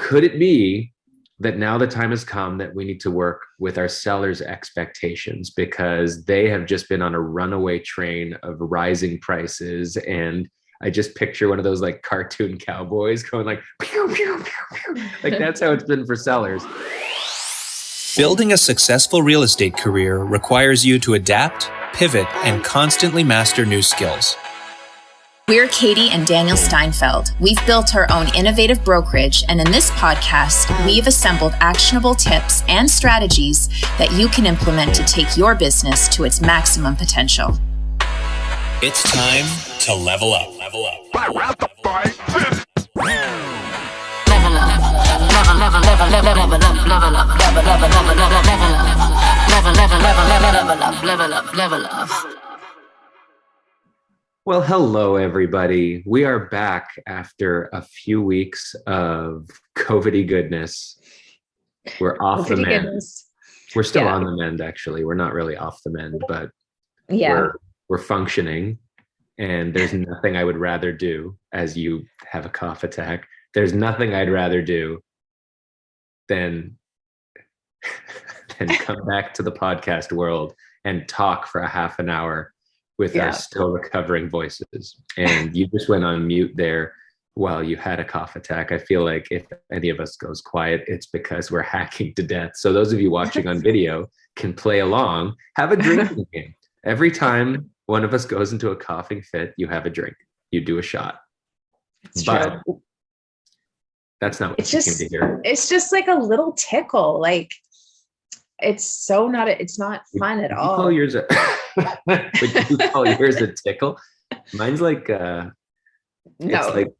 Could it be that now the time has come that we need to work with our sellers' expectations because they have just been on a runaway train of rising prices? And I just picture one of those like cartoon cowboys going like, pew, pew, pew, pew. Like that's how it's been for sellers. Building a successful real estate career requires you to adapt, pivot, and constantly master new skills. We're Katie and Daniel Steinfeld. We've built our own innovative brokerage, and in this podcast, we've assembled actionable tips and strategies that you can implement to take your business to its maximum potential. It's time to level up. Level up. Level up. Level up. Well, hello, everybody. We are back after a few weeks of COVID-y goodness. We're off the mend. Goodness. We're still on the mend, actually. We're not really off the mend, but we're functioning. And there's nothing I would rather do, as you have a cough attack, there's nothing I'd rather do than come back to the podcast world and talk for a half an hour with our still recovering voices. And you just went on mute there while you had a cough attack. I feel like if any of us goes quiet, it's because we're hacking to death. So those of you watching on video can play along, have a drinking game. Every time one of us goes into a coughing fit, you have a drink, you do a shot. It's but true. That's not what you came to hear. It's just like a little tickle. Like it's not fun at all. Call yours would you call yours a tickle? Mine's like no. It's like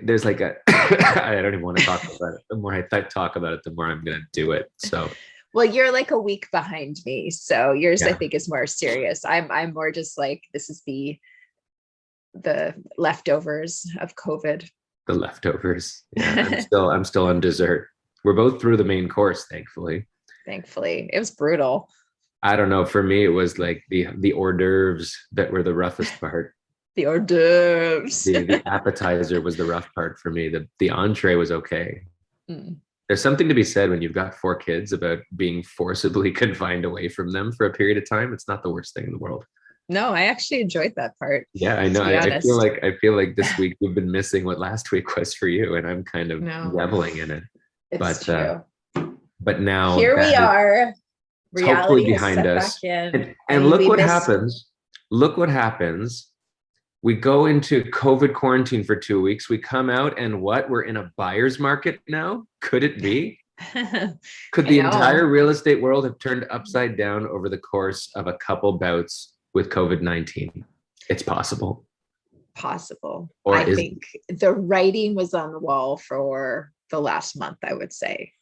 there's like a I don't even want to talk about it. The more I talk about it, the more I'm gonna do it. So well, you're like a week behind me. So yours I think is more serious. I'm more just like this is the leftovers of COVID. The leftovers. Yeah, I'm still on dessert. We're both through the main course, thankfully. It was brutal. I don't know. For me, it was like the hors d'oeuvres that were the roughest part. The hors d'oeuvres. The appetizer was the rough part for me. The entree was okay. There's something to be said when you've got 4 kids about being forcibly confined away from them for a period of time. It's not the worst thing in the world. No, I actually enjoyed that part. Yeah, I know. I feel like this week we've been missing what last week was for you, and I'm kind of reveling in it. It's true. But now here we are. Reality hopefully behind us. And look what happens. Look what happens. We go into COVID quarantine for 2 weeks. We come out and what? We're in a buyer's market now. Could it be? Could the entire real estate world have turned upside down over the course of a couple bouts with COVID-19? It's possible. Or I think the writing was on the wall for the last month, I would say.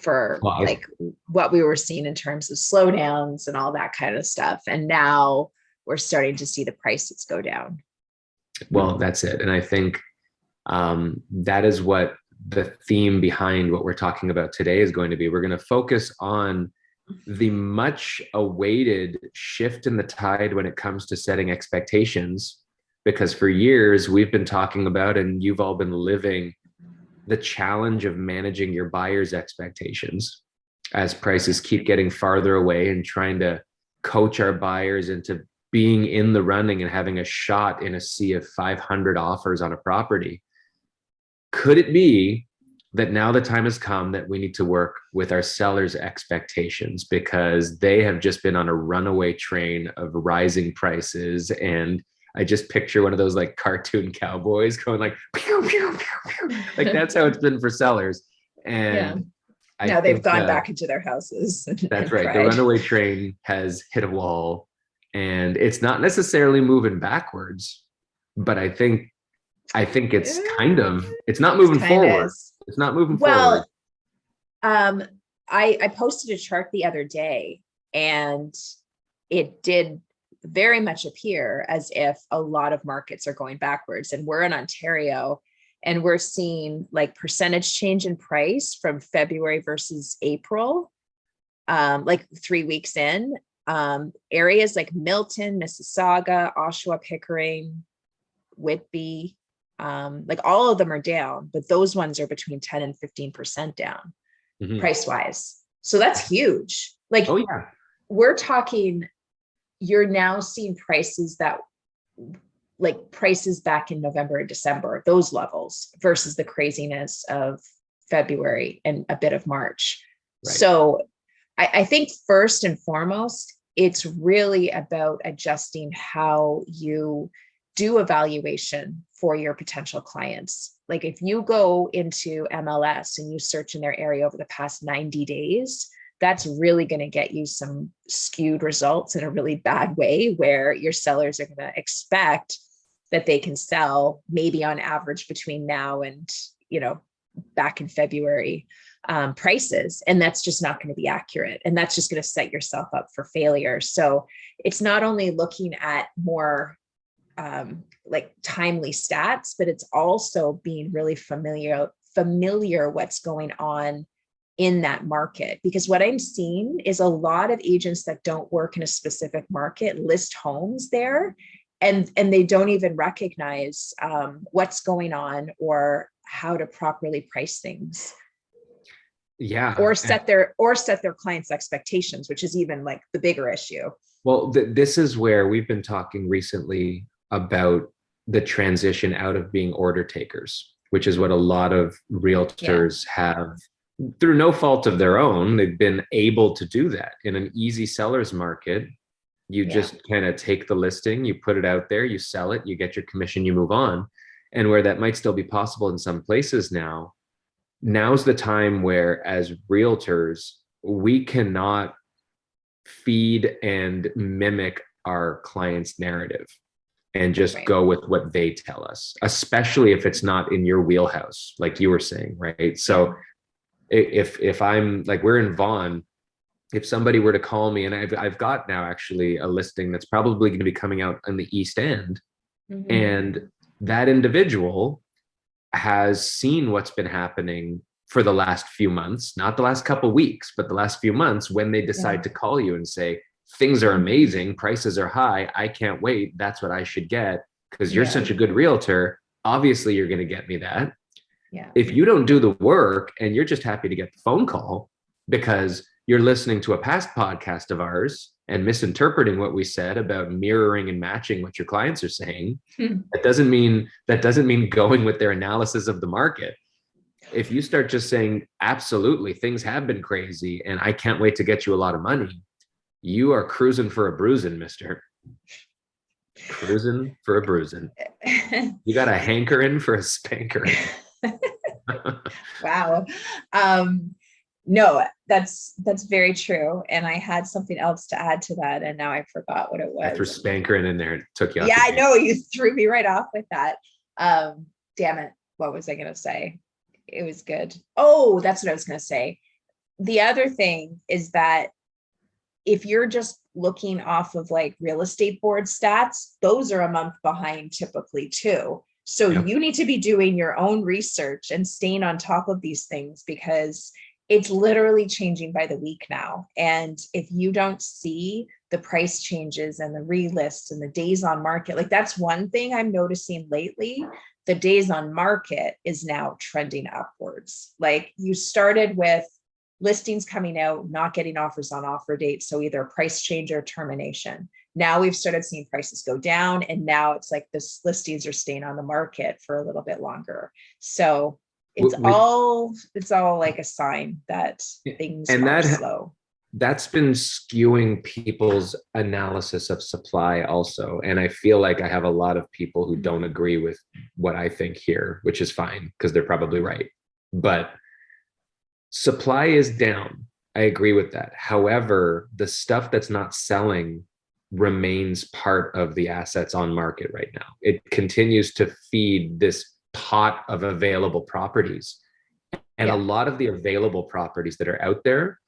For like what we were seeing in terms of slowdowns and all that kind of stuff. And now we're starting to see the prices go down. Well, that's it. And I think that is what the theme behind what we're talking about today is going to be. We're going to focus on the much awaited shift in the tide when it comes to setting expectations, because for years we've been talking about, and you've all been living the challenge of managing your buyers' expectations as prices keep getting farther away, and trying to coach our buyers into being in the running and having a shot in a sea of 500 offers on a property. Could it be that now the time has come that we need to work with our sellers' expectations because they have just been on a runaway train of rising prices? And I just picture one of those like cartoon cowboys going like, pew, pew, pew, pew. Like that's how it's been for sellers. And now they've gone back into their houses. That's right. The runaway train has hit a wall, and it's not necessarily moving backwards, but I think it's it's not moving forward. It's not moving forward. I posted a chart the other day, and it did very much appear as if a lot of markets are going backwards, and we're in Ontario and we're seeing like percentage change in price from February versus April, like 3 weeks in. Areas like Milton, Mississauga, Oshawa, Pickering, Whitby, Like all of them are down, but those ones are between 10 and 15% down price wise. So that's huge. Like, oh yeah, we're talking, you're now seeing prices that like prices back in November and December, those levels versus the craziness of February and a bit of March. Right. So I think first and foremost, it's really about adjusting how you do evaluation for your potential clients. Like if you go into MLS and you search in their area over the past 90 days, that's really going to get you some skewed results in a really bad way, where your sellers are going to expect that they can sell maybe on average between now and, back in February prices. And that's just not going to be accurate. And that's just going to set yourself up for failure. So it's not only looking at more like timely stats, but it's also being really familiar what's going on in that market. Because what I'm seeing is a lot of agents that don't work in a specific market list homes there, and they don't even recognize what's going on or how to properly price things. Yeah. Or set their clients' expectations, which is even like the bigger issue. Well, this is where we've been talking recently about the transition out of being order takers, which is what a lot of realtors have, through no fault of their own. They've been able to do that in an easy seller's market. You just kind of take the listing, you put it out there, you sell it, you get your commission, you move on. And where that might still be possible in some places now's the time where, as realtors, we cannot feed and mimic our client's narrative and just go with what they tell us, especially if it's not in your wheelhouse, like you were saying, right? So if I'm like, we're in Vaughan, if somebody were to call me, and I've got now actually a listing that's probably going to be coming out in the East End, and that individual has seen what's been happening for the last few months, not the last couple of weeks, but the last few months, when they decide to call you and say, things are amazing, prices are high, I can't wait, that's what I should get because you're such a good realtor, obviously you're going to get me that. If you don't do the work and you're just happy to get the phone call because you're listening to a past podcast of ours and misinterpreting what we said about mirroring and matching what your clients are saying, that doesn't mean going with their analysis of the market. If you start just saying, absolutely, things have been crazy and I can't wait to get you a lot of money, you are cruising for a bruising, mister. Cruising for a bruising. You got a hankering for a spankering. Wow. No, that's very true. And I had something else to add to that, and now I forgot what it was. I threw spankering in there and took you off. Yeah, I know, you threw me right off with that. Damn it. What was I going to say? It was good. Oh, that's what I was going to say. The other thing is that if you're just looking off of like real estate board stats, those are a month behind typically too. So you need to be doing your own research and staying on top of these things, because it's literally changing by the week now. And if you don't see the price changes and the relists and the days on market, like that's one thing I'm noticing lately. The days on market is now trending upwards. Like you started with listings coming out, not getting offers on offer date. So either price change or termination. Now we've started seeing prices go down, and now it's like this listings are staying on the market for a little bit longer. So it's all like a sign that things are slow. That's been skewing people's analysis of supply also. And I feel like I have a lot of people who don't agree with what I think here, which is fine because they're probably right. But supply is down. I agree with that. However, the stuff that's not selling remains part of the assets on market right now. It continues to feed this pot of available properties. And a lot of the available properties that are out there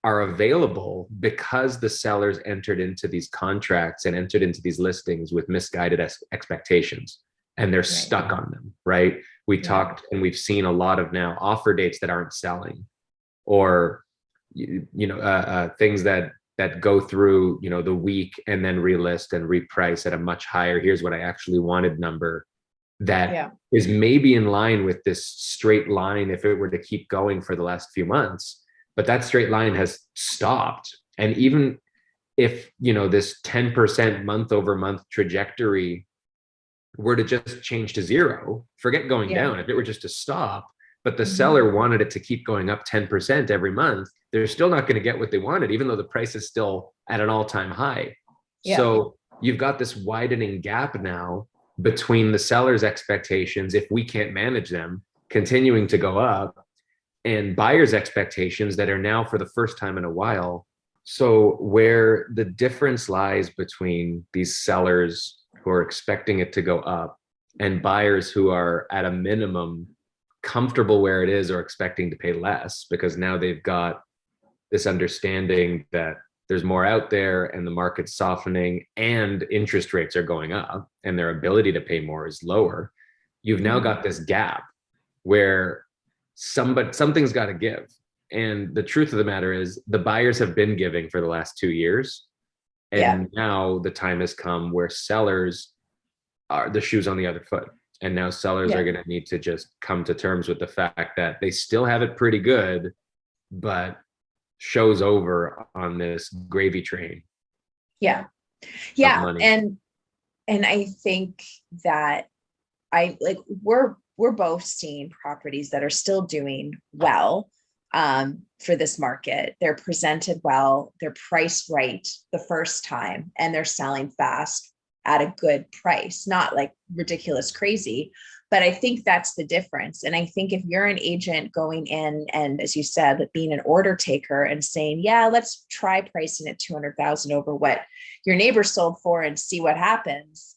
are available because the sellers entered into these contracts and entered into these listings with misguided expectations, and they're stuck on them, right? We talked and we've seen a lot of now offer dates that aren't selling, or things that go through the week and then relist and reprice at a much higher, here's what I actually wanted number. that is maybe in line with this straight line if it were to keep going for the last few months, but that straight line has stopped. And even if, you know, this 10% month over month trajectory were to just change to zero, forget going down, if it were just to stop, but the seller wanted it to keep going up 10% every month, they're still not going to get what they wanted, even though the price is still at an all-time high. So you've got this widening gap now between the seller's expectations, if we can't manage them, continuing to go up, and buyers' expectations that are now for the first time in a while. So where the difference lies between these sellers who are expecting it to go up and buyers who are at a minimum comfortable where it is or expecting to pay less, because now they've got this understanding that there's more out there and the market's softening and interest rates are going up and their ability to pay more is lower. You've now got this gap where something's got to give. And the truth of the matter is the buyers have been giving for the last 2 years. And now the time has come where sellers are the shoes on the other foot. And now sellers are going to need to just come to terms with the fact that they still have it pretty good, but show's over on this gravy train. And I think that we're both seeing properties that are still doing well for this market. They're presented well, they're priced right the first time, and they're selling fast at a good price, not like ridiculous crazy. But I think that's the difference. And I think if you're an agent going in and, as you said, being an order taker and saying, yeah, let's try pricing at 200,000 over what your neighbor sold for and see what happens,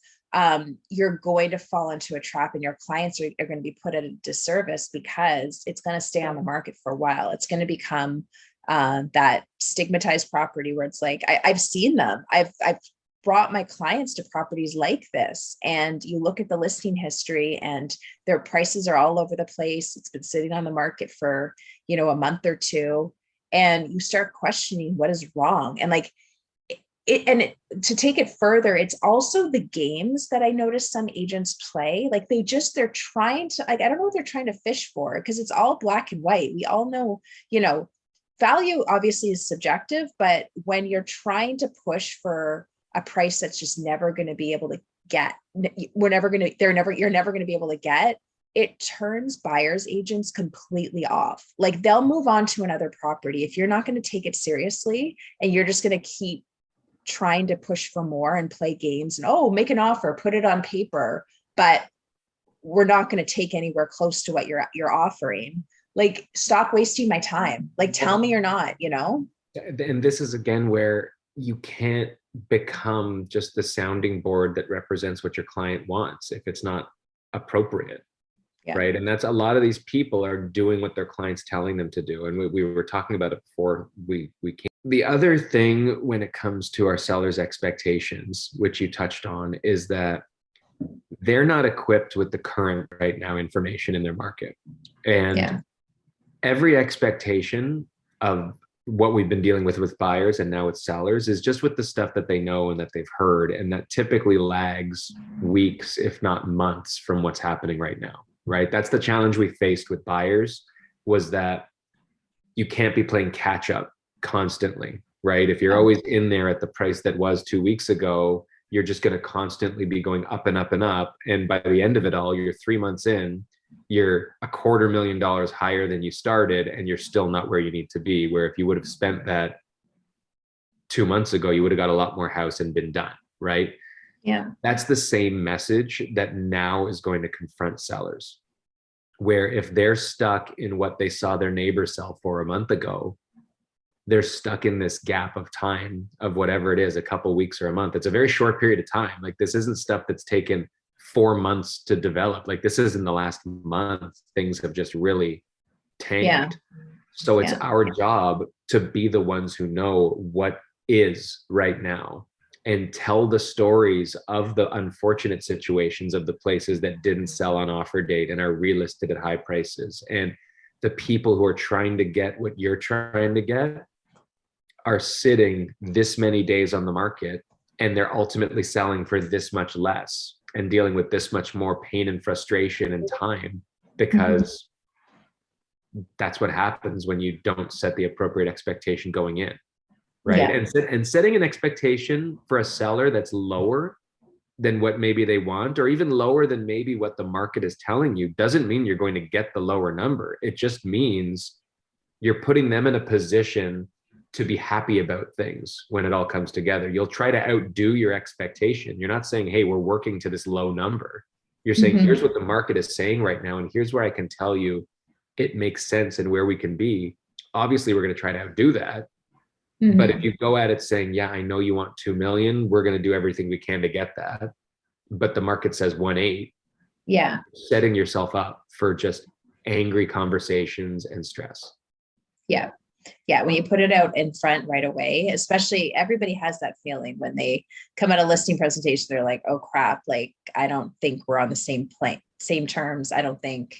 you're going to fall into a trap, and your clients are going to be put at a disservice because it's going to stay on the market for a while. It's going to become that stigmatized property where it's like, I've seen them. I've brought my clients to properties like this, and you look at the listing history and their prices are all over the place. It's been sitting on the market for, you know, a month or two, and you start questioning what is wrong. And to take it further, it's also the games that I noticed some agents play. Like they're trying to, I don't know what they're trying to fish for, because it's all black and white. We all know, you know, value obviously is subjective, but when you're trying to push for a price that's just never going to be able to get, you're never going to be able to get, it turns buyers agents completely off. Like they'll move on to another property if you're not going to take it seriously and you're just going to keep trying to push for more and play games and make an offer, put it on paper, but we're not going to take anywhere close to what you're offering. Like, stop wasting my time. Like, tell me you're not, you know? And this is again where you can't become just the sounding board that represents what your client wants if it's not appropriate. Right. And that's a lot of these people are doing what their client's telling them to do. And we were talking about it before we came. The other thing when it comes to our sellers' expectations, which you touched on, is that they're not equipped with the current right now information in their market. And every expectation of what we've been dealing with buyers and now with sellers is just with the stuff that they know and that they've heard, and that typically lags weeks, if not months, from what's happening right now. Right. That's the challenge we faced with buyers, was that you can't be playing catch up constantly. Right. If you're always in there at the price that was 2 weeks ago, you're just going to constantly be going up and up and up. And by the end of it all, you're 3 months in, you're $250,000 higher than you started, and you're still not where you need to be. Where if you would have spent that 2 months ago, you would have got a lot more house and been done. Right. Yeah. That's the same message that now is going to confront sellers, where if they're stuck in what they saw their neighbor sell for a month ago, they're stuck in this gap of time of whatever it is, a couple weeks or a month. It's a very short period of time. Like, this isn't stuff that's taken 4 months to develop. Like, this is in the last month, things have just really tanked. Yeah. So it's our job to be the ones who know what is right now, and tell the stories of the unfortunate situations of the places that didn't sell on offer date and are relisted at high prices. And the people who are trying to get what you're trying to get are sitting this many days on the market, and they're ultimately selling for this much less. and dealing with this much more pain and frustration and time, because that's what happens when you don't set the appropriate expectation going in, right? And setting an expectation for a seller that's lower than what maybe they want, or even lower than maybe what the market is telling you, doesn't mean you're going to get the lower number. It just means you're putting them in a position to be happy about things when it all comes together. You'll try to outdo your expectation. You're not saying, hey, we're working to this low number. You're saying, here's what the market is saying right now, and here's where I can tell you it makes sense and where we can be. Obviously, we're going to try to outdo that. But if you go at it saying, yeah, I know you want 2 million, we're going to do everything we can to get that, but the market says 1.8, setting yourself up for just angry conversations and stress. When you put it out in front right away, especially, everybody has that feeling when they come at a listing presentation, they're like, oh crap, like, I don't think we're on the same terms. I don't think,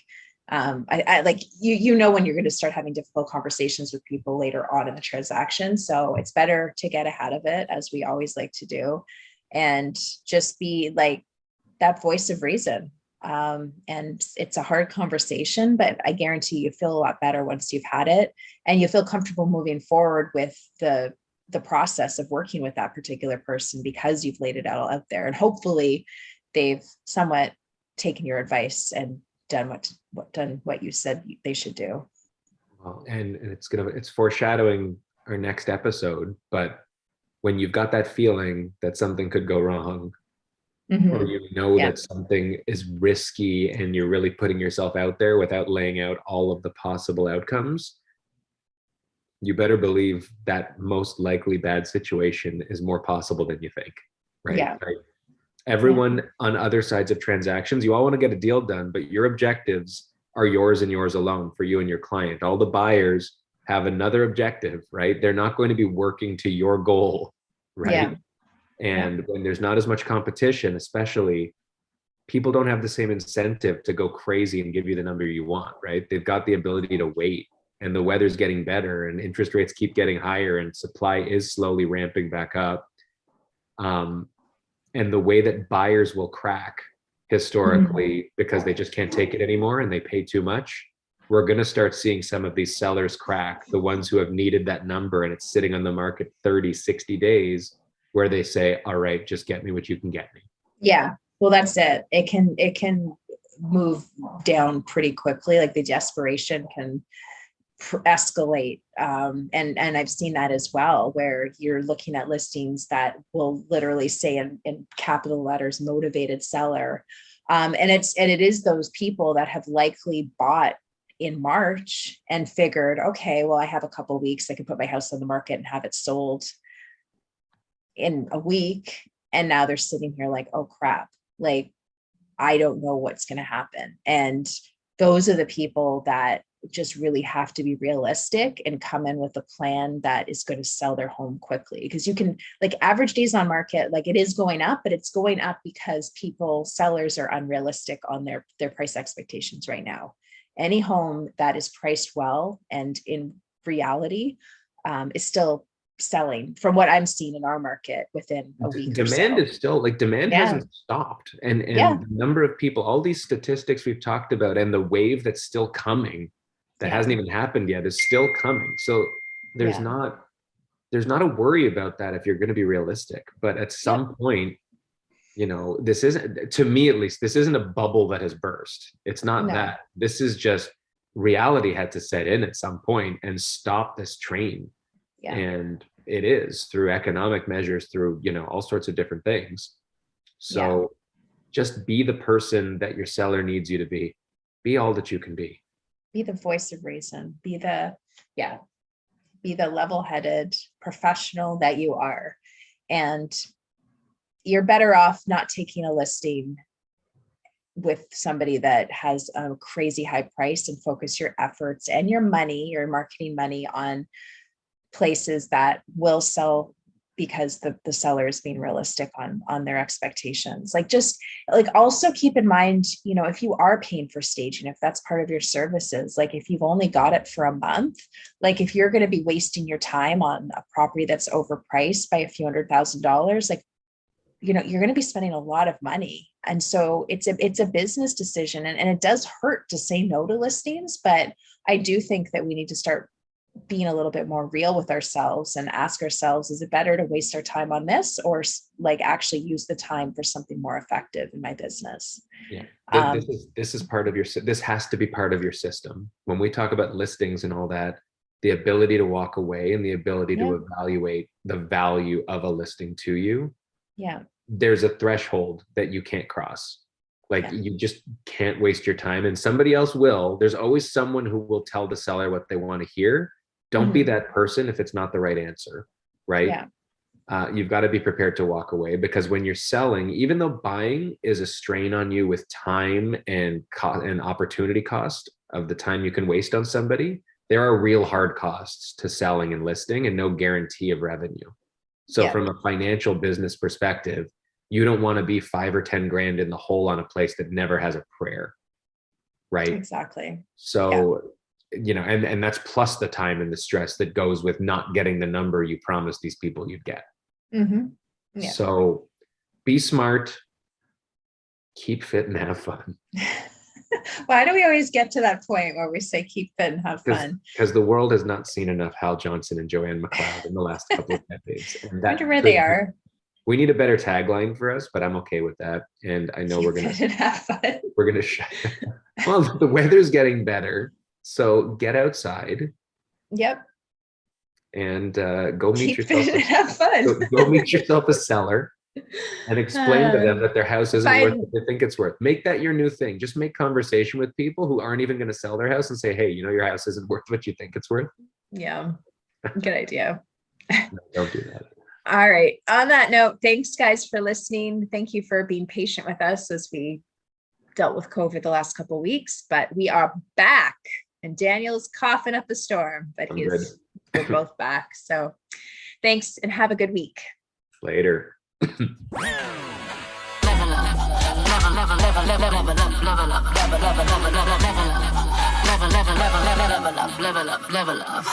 I like, you know, when you're going to start having difficult conversations with people later on in the transaction. So it's better to get ahead of it, as we always like to do, and just be like that voice of reason. And it's a hard conversation, but I guarantee you feel a lot better once you've had it, and you feel comfortable moving forward with the process of working with that particular person, because you've laid it all out there, and hopefully they've somewhat taken your advice and done what you said they should do. Well, and it's foreshadowing our next episode, but when you've got that feeling that something could go wrong, or you know that something is risky and you're really putting yourself out there without laying out all of the possible outcomes, you better believe that most likely bad situation is more possible than you think, right? Right? Everyone on other sides of transactions, you all want to get a deal done, but your objectives are yours and yours alone, for you and your client. All the buyers have another objective, right? They're not going to be working to your goal, right? And when there's not as much competition, especially, people don't have the same incentive to go crazy and give you the number you want, right? They've got the ability to wait, and the weather's getting better, and interest rates keep getting higher, and supply is slowly ramping back up. And the way that buyers will crack historically, because they just can't take it anymore and they pay too much, we're going to start seeing some of these sellers crack, the ones who have needed that number and it's sitting on the market 30, 60 days, where they say, all right, just get me what you can get me. Yeah. Well, that's it. It can move down pretty quickly. Like, the desperation can escalate. And I've seen that as well, where you're looking at listings that will literally say in capital letters, motivated seller. And it is those people that have likely bought in March and figured, okay, well, I have a couple of weeks, I can put my house on the market and have it sold in a week. And now they're sitting here like, oh crap, like, I don't know what's going to happen. And those are the people that just really have to be realistic and come in with a plan that is going to sell their home quickly. Because you can, like, average days on market, like, it is going up, but it's going up because sellers are unrealistic on their price expectations right now. Any home that is priced well and in reality is still selling, from what I'm seeing in our market, within a week. Demand is still, like, demand hasn't stopped, and the number of people, all these statistics we've talked about, and the wave that's still coming, that hasn't even happened yet, is still coming. So there's not a worry about that if you're going to be realistic. But at some point, you know, this isn't, to me at least, this isn't a bubble that has burst. It's not that. This is just, reality had to set in at some point and stop this train. And it is through economic measures, through, you know, all sorts of different things. So just be the person that your seller needs you to be. Be all that you can be. Be the voice of reason. Be the level-headed professional that you are. And you're better off not taking a listing with somebody that has a crazy high price, and focus your efforts and your money, your marketing money, on places that will sell, because the seller is being realistic on their expectations. Like, just like, also keep in mind, you know, if you are paying for staging, if that's part of your services, like, if you've only got it for a month, like, if you're going to be wasting your time on a property that's overpriced by a few $100,000, like, you're going to be spending a lot of money. And so it's a business decision, and it does hurt to say no to listings, but I do think that we need to start being a little bit more real with ourselves and ask ourselves, is it better to waste our time on this, or like actually use the time for something more effective in my business? Yeah. This is part of this has to be part of your system. When we talk about listings and all that, the ability to walk away and the ability to evaluate the value of a listing to you. Yeah. There's a threshold that you can't cross. Like you just can't waste your time, and somebody else will. There's always someone who will tell the seller what they want to hear. Don't be that person if it's not the right answer, right? Yeah. You've got to be prepared to walk away, because when you're selling, even though buying is a strain on you with time and opportunity cost of the time you can waste on somebody, there are real hard costs to selling and listing, and no guarantee of revenue. So from a financial business perspective, you don't want to be 5 or 10 grand in the hole on a place that never has a prayer, right? Exactly. So, and that's plus the time and the stress that goes with not getting the number you promised these people you'd get. Yeah. So be smart, keep fit, and have fun. Why do we always get to that point where we say keep fit and have fun? Because the world has not seen enough Hal Johnson and Joanne McLeod in the last couple of decades. And I wonder where they are. We need a better tagline for us, but I'm okay with that. And I know we're gonna have fun. We're gonna well, the weather's getting better, so get outside. Yep. And go meet yourself. Have fun. Go meet yourself a seller. And explain to them that their house isn't worth what they think it's worth. Make that your new thing. Just make conversation with people who aren't even going to sell their house and say, hey, your house isn't worth what you think it's worth. Yeah, good idea. No, don't do that. All right. On that note, thanks guys for listening. Thank you for being patient with us as we dealt with COVID the last couple of weeks, but we are back, and Daniel's coughing up a storm, but we're both back. So thanks, and have a good week. Later. Level up.